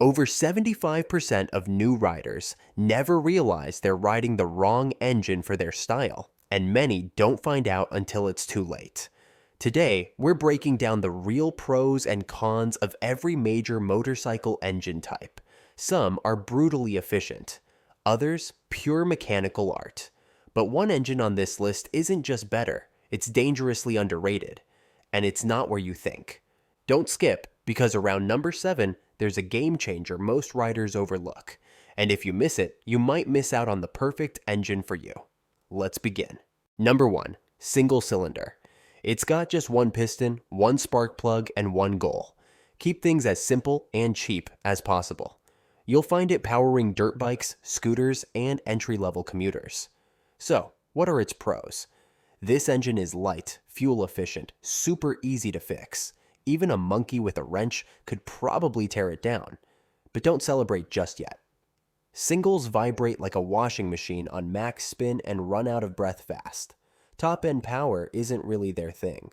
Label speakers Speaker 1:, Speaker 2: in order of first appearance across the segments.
Speaker 1: Over 75% of new riders never realize they're riding the wrong engine for their style, and many don't find out until it's too late. Today, we're breaking down the real pros and cons of every major motorcycle engine type. Some are brutally efficient, others pure mechanical art. But one engine on this list isn't just better, it's dangerously underrated. And it's not where you think. Don't skip, because around number 7, there's a game changer most riders overlook. And if you miss it, you might miss out on the perfect engine for you. Let's begin. Number 1, single cylinder. It's got just one piston, one spark plug, and one goal. Keep things as simple and cheap as possible. You'll find it powering dirt bikes, scooters, and entry-level commuters. So, what are its pros? This engine is light, fuel efficient, super easy to fix. Even a monkey with a wrench could probably tear it down. But don't celebrate just yet. Singles vibrate like a washing machine on max spin and run out of breath fast. Top-end power isn't really their thing.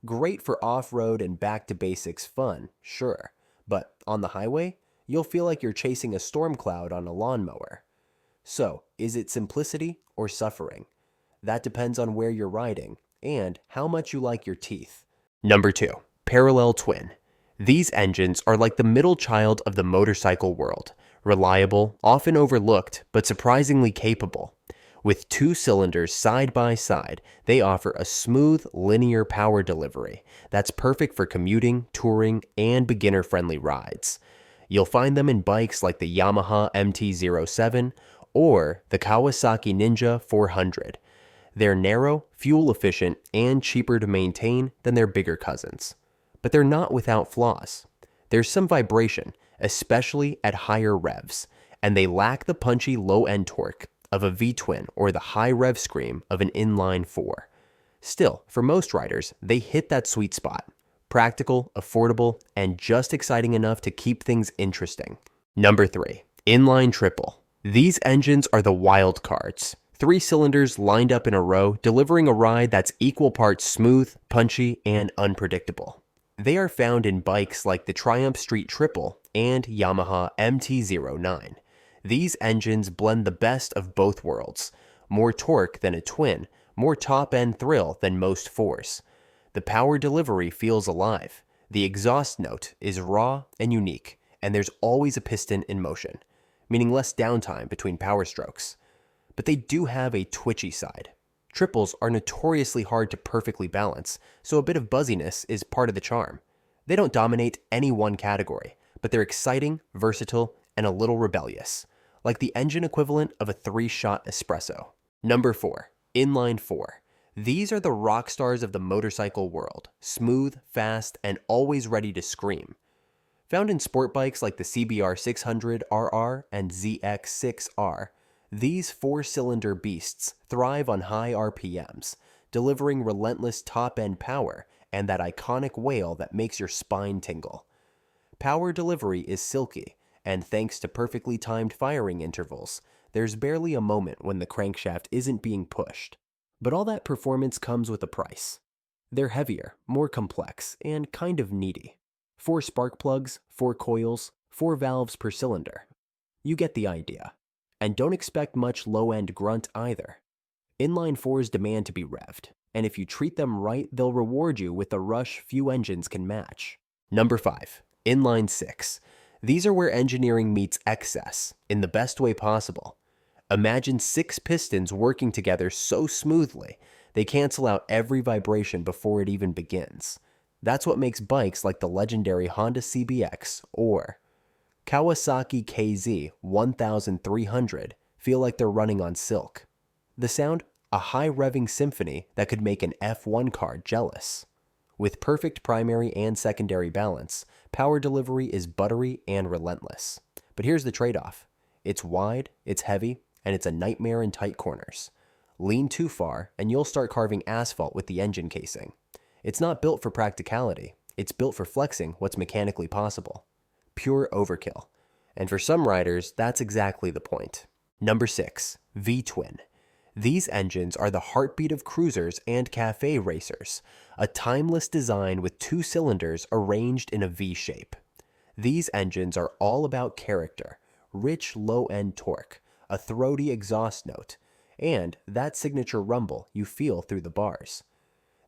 Speaker 1: Great for off-road and back-to-basics fun, sure. But on the highway, you'll feel like you're chasing a storm cloud on a lawnmower. So, is it simplicity or suffering? That depends on where you're riding and how much you like your teeth. Number 2, parallel twin. These engines are like the middle child of the motorcycle world. Reliable, often overlooked, but surprisingly capable. With 2 cylinders side by side, they offer a smooth, linear power delivery that's perfect for commuting, touring, and beginner-friendly rides. You'll find them in bikes like the Yamaha MT-07 or the Kawasaki Ninja 400. They're narrow, fuel-efficient, and cheaper to maintain than their bigger cousins. But they're not without flaws. There's some vibration, especially at higher revs, and they lack the punchy low-end torque of a V-twin or the high rev scream of an Inline IV. Still, for most riders, they hit that sweet spot. Practical, affordable, and just exciting enough to keep things interesting. Number 3, Inline Triple. These engines are the wild cards. 3 cylinders lined up in a row, delivering a ride that's equal parts smooth, punchy, and unpredictable. They are found in bikes like the Triumph Street Triple and Yamaha MT-09. These engines blend the best of both worlds. More torque than a twin, more top-end thrill than most fours. The power delivery feels alive. The exhaust note is raw and unique, and there's always a piston in motion, meaning less downtime between power strokes. But they do have a twitchy side. Triples are notoriously hard to perfectly balance, so a bit of buzziness is part of the charm. They don't dominate any one category, but they're exciting, versatile, and a little rebellious, like the engine equivalent of a 3-shot espresso. Number 4, Inline IV. These are the rock stars of the motorcycle world, smooth, fast, and always ready to scream. Found in sport bikes like the CBR 600RR and ZX6R, these 4-cylinder beasts thrive on high RPMs, delivering relentless top-end power and that iconic wail that makes your spine tingle. Power delivery is silky, and thanks to perfectly timed firing intervals, there's barely a moment when the crankshaft isn't being pushed. But all that performance comes with a price. They're heavier, more complex, and kind of needy. 4 spark plugs, 4 coils, 4 valves per cylinder. You get the idea. And don't expect much low-end grunt either. Inline 4s demand to be revved, and if you treat them right, they'll reward you with a rush few engines can match. Number 5, Inline 6. These are where engineering meets excess, in the best way possible. Imagine 6 pistons working together so smoothly, they cancel out every vibration before it even begins. That's what makes bikes like the legendary Honda CBX or Kawasaki KZ 1300 feel like they're running on silk. The sound, a high revving symphony that could make an F1 car jealous. With perfect primary and secondary balance, power delivery is buttery and relentless. But here's the trade-off. It's wide, it's heavy, and it's a nightmare in tight corners. Lean too far, and you'll start carving asphalt with the engine casing. It's not built for practicality. It's built for flexing what's mechanically possible. Pure overkill. And for some riders, that's exactly the point. Number 6, V-twin. These engines are the heartbeat of cruisers and cafe racers, a timeless design with 2 cylinders arranged in a V shape. These engines are all about character, rich low-end torque, a throaty exhaust note, and that signature rumble you feel through the bars.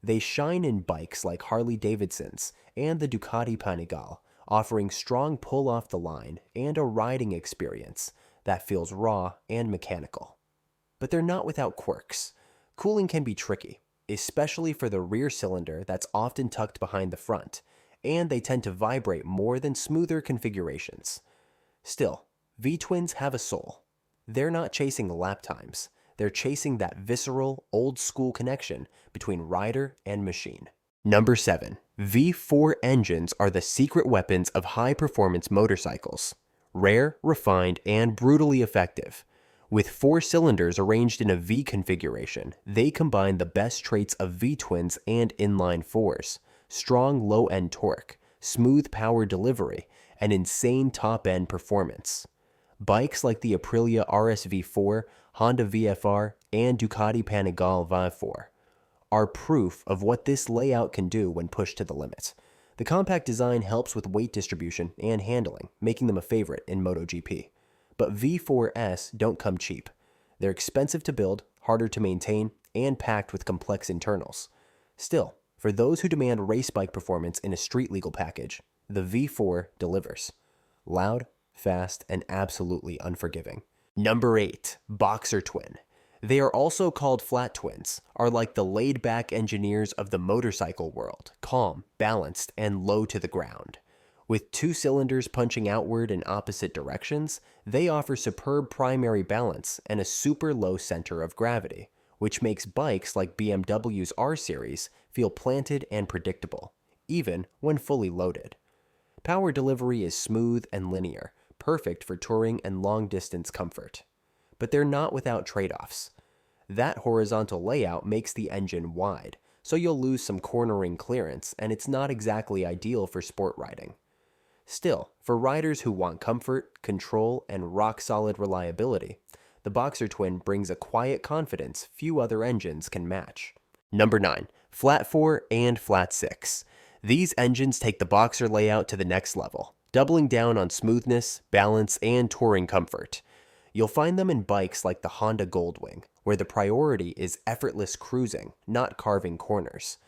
Speaker 1: They shine in bikes like Harley-Davidson's and the Ducati Panigale, offering strong pull off the line and a riding experience that feels raw and mechanical. But they're not without quirks. Cooling can be tricky, especially for the rear cylinder that's often tucked behind the front, and they tend to vibrate more than smoother configurations. Still, V-twins have a soul. They're not chasing lap times. They're chasing that visceral, old-school connection between rider and machine. Number 7. V4 engines are the secret weapons of high-performance motorcycles. Rare, refined, and brutally effective. With 4 cylinders arranged in a V configuration, they combine the best traits of V-twins and inline fours: strong low-end torque, smooth power delivery, and insane top-end performance. Bikes like the Aprilia RSV4, Honda VFR, and Ducati Panigale V4 are proof of what this layout can do when pushed to the limit. The compact design helps with weight distribution and handling, making them a favorite in MotoGP. But V4S don't come cheap. They're expensive to build, harder to maintain, and packed with complex internals. Still, for those who demand race bike performance in a street-legal package, the V4 delivers. Loud, fast, and absolutely unforgiving. Number 8. Boxer Twin. They are also called flat twins, are like the laid-back engineers of the motorcycle world, calm, balanced, and low to the ground. With 2 cylinders punching outward in opposite directions, they offer superb primary balance and a super low center of gravity, which makes bikes like BMW's R-Series feel planted and predictable, even when fully loaded. Power delivery is smooth and linear, perfect for touring and long-distance comfort. But they're not without trade-offs. That horizontal layout makes the engine wide, so you'll lose some cornering clearance, and it's not exactly ideal for sport riding. Still, for riders who want comfort, control, and rock-solid reliability, the Boxer Twin brings a quiet confidence few other engines can match. Number 9. Flat 4 and Flat 6. These engines take the Boxer layout to the next level, doubling down on smoothness, balance, and touring comfort. You'll find them in bikes like the Honda Goldwing, where the priority is effortless cruising, not carving corners.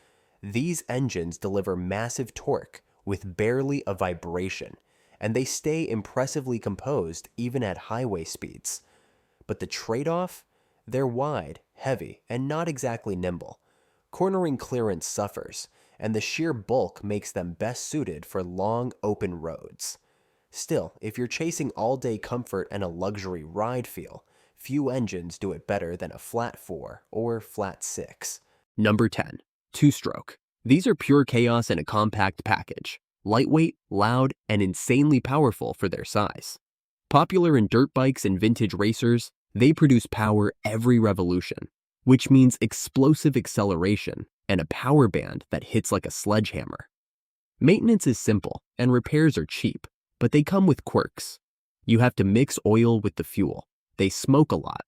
Speaker 1: These engines deliver massive torque with barely a vibration, and they stay impressively composed even at highway speeds. But the trade-off? They're wide, heavy, and not exactly nimble. Cornering clearance suffers, and the sheer bulk makes them best suited for long, open roads. Still, if you're chasing all-day comfort and a luxury ride feel, few engines do it better than a Flat 4 or Flat 6. Number 10. Two-stroke. These are pure chaos in a compact package. Lightweight, loud, and insanely powerful for their size. Popular in dirt bikes and vintage racers, they produce power every revolution, which means explosive acceleration and a power band that hits like a sledgehammer. Maintenance is simple and repairs are cheap, but they come with quirks. You have to mix oil with the fuel, they smoke a lot,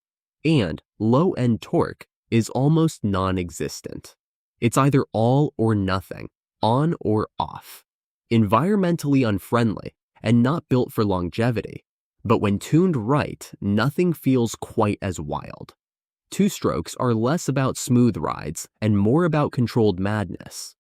Speaker 1: and low-end torque is almost non-existent. It's either all or nothing, on or off. Environmentally unfriendly and not built for longevity, but when tuned right, nothing feels quite as wild. Two-strokes are less about smooth rides and more about controlled madness.